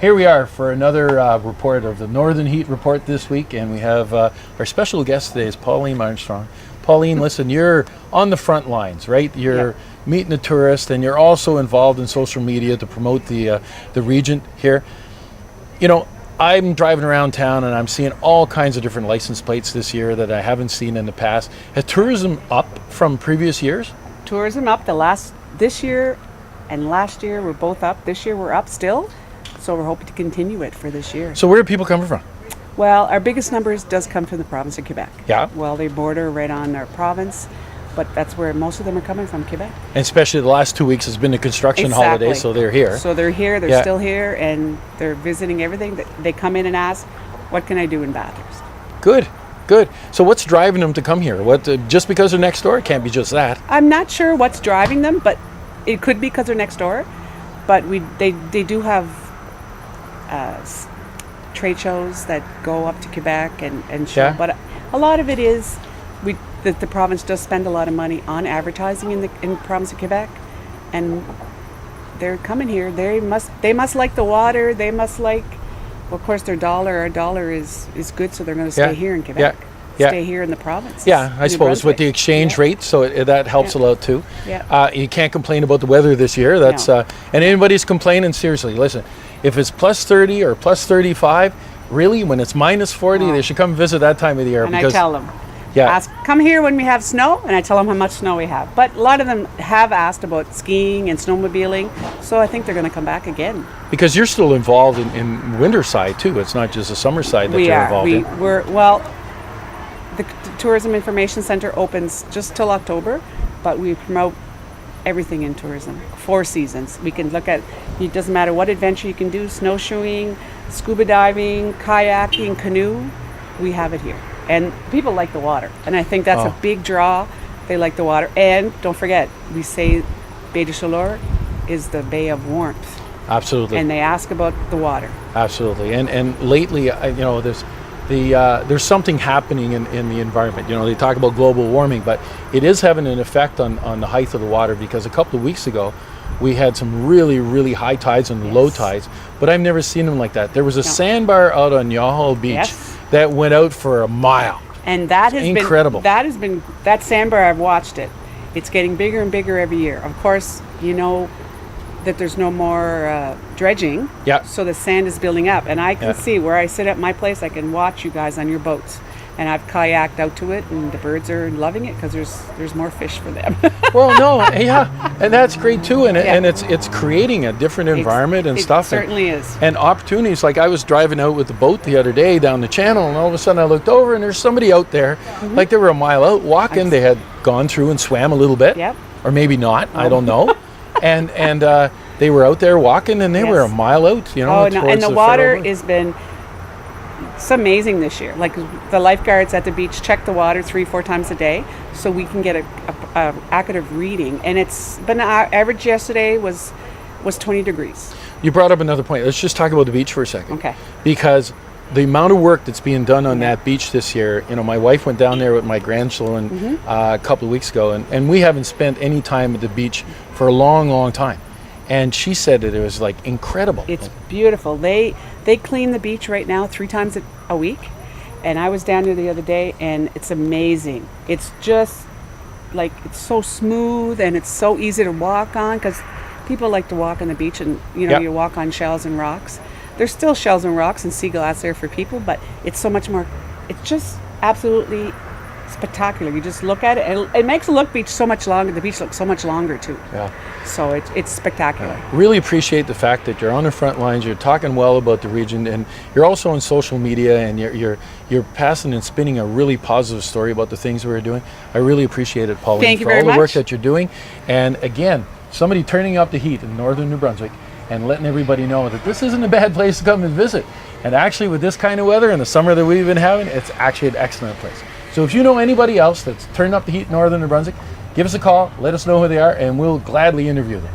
Here we are for another report of the Northern Heat Report this week, and we have our special guest today is Pauline Armstrong. Pauline, listen, you're on the front lines, right? You're meeting the tourists, and you're also involved in social media to promote the region here. You know, I'm driving around town and I'm seeing all kinds of different license plates this year that I haven't seen in the past. Has tourism up from previous years? Tourism up. This year and last year were both up. This year we're up still. So we're hoping to continue it for this year. So where are people coming from? Well, our biggest numbers does come from the province of Quebec. Yeah. Well, they border right on our province, but that's where most of them are coming from, Quebec. And especially the last 2 weeks has been a construction holiday, so they're here. So they're here, they're still here, and they're visiting everything. They come in and ask, what can I do in Bathurst? Good, good. So what's driving them to come here? Just because they're next door? It can't be just that. I'm not sure what's driving them, but it could be because they're next door. But they do have trade shows that go up to Quebec and show. But a lot of it is that the province does spend a lot of money on advertising in the province of Quebec, and they're coming here. They must like the water. They must like, well, of course, their dollar. Our dollar is good, so they're going to stay here in Quebec. Stay here in the province. Yeah, I suppose with the exchange rate, so that helps a lot too. Yeah. You can't complain about the weather this year. That's and anybody's complaining, seriously, listen. If it's plus 30 or plus 35, really, when it's minus 40, they should come visit that time of the year. And I tell them, Yeah. Come here when we have snow, and I tell them how much snow we have. But a lot of them have asked about skiing and snowmobiling, so I think they're going to come back again. Because you're still involved in winter side too. It's not just the summer side that you're involved in. The Tourism Information Center opens just till October, but we promote everything in tourism, 4 seasons. We can look at, it doesn't matter what adventure you can do, snowshoeing, scuba diving, kayaking, canoe, we have it here. And people like the water, and I think that's a big draw. They like the water, and don't forget, we say Baie de Chaleur is the bay of warmth. Absolutely. And they ask about the water. Absolutely. And lately, there's something happening in the environment. You know, they talk about global warming, but it is having an effect on the height of the water, because a couple of weeks ago we had some really, really high tides and low tides, but I've never seen them like that. There was a sandbar out on Yahal Beach that went out for a mile. And that has incredible. That sandbar, I've watched it. It's getting bigger and bigger every year. Of course, you know that there's no more dredging, so the sand is building up, and I can see where I sit at my place. I can watch you guys on your boats, and I've kayaked out to it, and the birds are loving it because there's more fish for them. Well, no, and that's great too, and it's creating a different environment and stuff. It certainly is. And opportunities. Like I was driving out with the boat the other day down the channel, and all of a sudden I looked over, and there's somebody out there, like they were a mile out walking. They had gone through and swam a little bit, or maybe not. I don't know. and they were out there walking, and they were a mile out, you know. And the water has been, it's amazing this year. Like the lifeguards at the beach check the water 3-4 times a day, so we can get a accurate reading. And it's been average yesterday was 20 degrees. You brought up another point. Let's just talk about the beach for a second. Okay. Because the amount of work that's being done on that beach this year, you know, my wife went down there with my grandchildren a couple of weeks ago, and we haven't spent any time at the beach for a long, long time. And she said that it was like incredible. It's beautiful. They clean the beach right now 3 times a week, and I was down there the other day, and it's amazing. It's just like, it's so smooth and it's so easy to walk on, because people like to walk on the beach, and you walk on shells and rocks. There's still shells and rocks and sea glass there for people, but it's so much more, it's just absolutely spectacular. You just look at it, and it makes the beach so much longer. The beach looks so much longer too. Yeah. So it's spectacular. Really appreciate the fact that you're on the front lines. You're talking well about the region, and you're also on social media, and you're passing and spinning a really positive story about the things we're doing. I really appreciate it, Pauline, Thank you for very all the much. work that you're doing. And again, somebody turning up the heat in northern New Brunswick and letting everybody know that this isn't a bad place to come and visit. And actually, with this kind of weather and the summer that we've been having, it's actually an excellent place. So if you know anybody else that's turned up the heat in northern New Brunswick, give us a call, let us know who they are, and we'll gladly interview them.